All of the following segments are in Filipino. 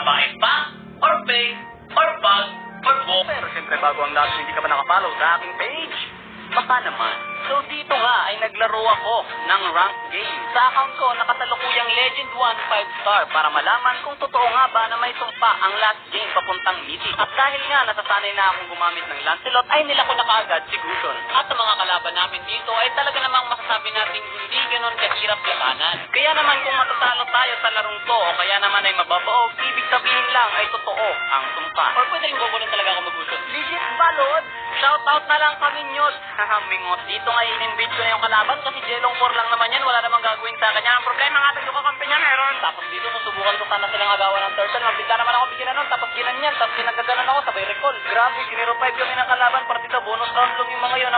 ba ay pang, or fake, or bug, or both? Pero siyempre bago ang lahat, hindi ka pa nakapollow sa aking page. Baka naman. So dito nga ay naglaro ako ng rank game. Sa account ko nakasalukuyang Legend 1 5 star para malaman kung totoo nga ba na may sumpa ang last game papuntang Mythic. At dahil nga nasasanay na akong gumamit ng Lancelot ay nilako na kaagad si Gusion. At sa mga kalaban namin dito ay talaga namang masasabi natin hindi ganon kahirap labanan. Kaya naman kung matatalo tayo sa larong to o kaya naman ay mababaog, ibig sabihin lang ay totoo ang sumpa. Or pwede rin bobo talaga ako mag-gusto. Legit balod? Shoutout na lang kami nyos. Mingot. Dito nga in-invade ko na yung kalaban kasi Jelong 4 lang naman yan. Wala namang gagawin sa kanya. Ang problema nga tayo kakampi niya meron. Tapos dito susubukan ko sana silang agawan ng turtle. Mabigla naman ako bigyan nun. Tapos ginanyan. Tapos ginagaganan ako. Sabay recall. Grabe, 0-5 kami ng kalaban. Partida bonus round lang yung mga yun.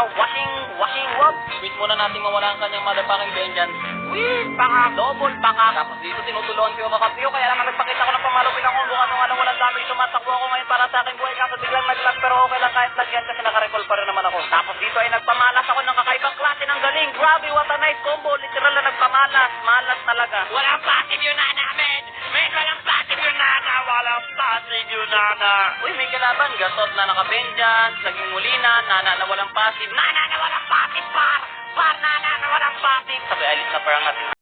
Washing wag. Wait muna natin mawala ang kanyang motherfucking vengeance. Wait, paka. Double paka. Tapos dito tinutulungan ko yung kakampi ko. Kaya naman nagpakita ko ng pamalupin ang ulo. Ano nga lang walang damage. Tumatakbo ako ngayon para sa akin buhay. Kaso biglang nag-lag. Pero okay lang kahit lagyan kasi naka-recall pa rin naman ako. Tapos dito ay nagpamalas ako ng kakaibang klase ng galing. Grabe, what a nice combo. Literal na nagpamalas. Malas talaga. Walang passive yun na namin! May walang passive yun na na! Walang passive yun na na! Uy, may kalaban. Gasot na naka-vengeance. Naging Molina. Nana na walang passive. Nana na walang passive, par! Par, nana na walang passive! Sabi, alis na parang natin.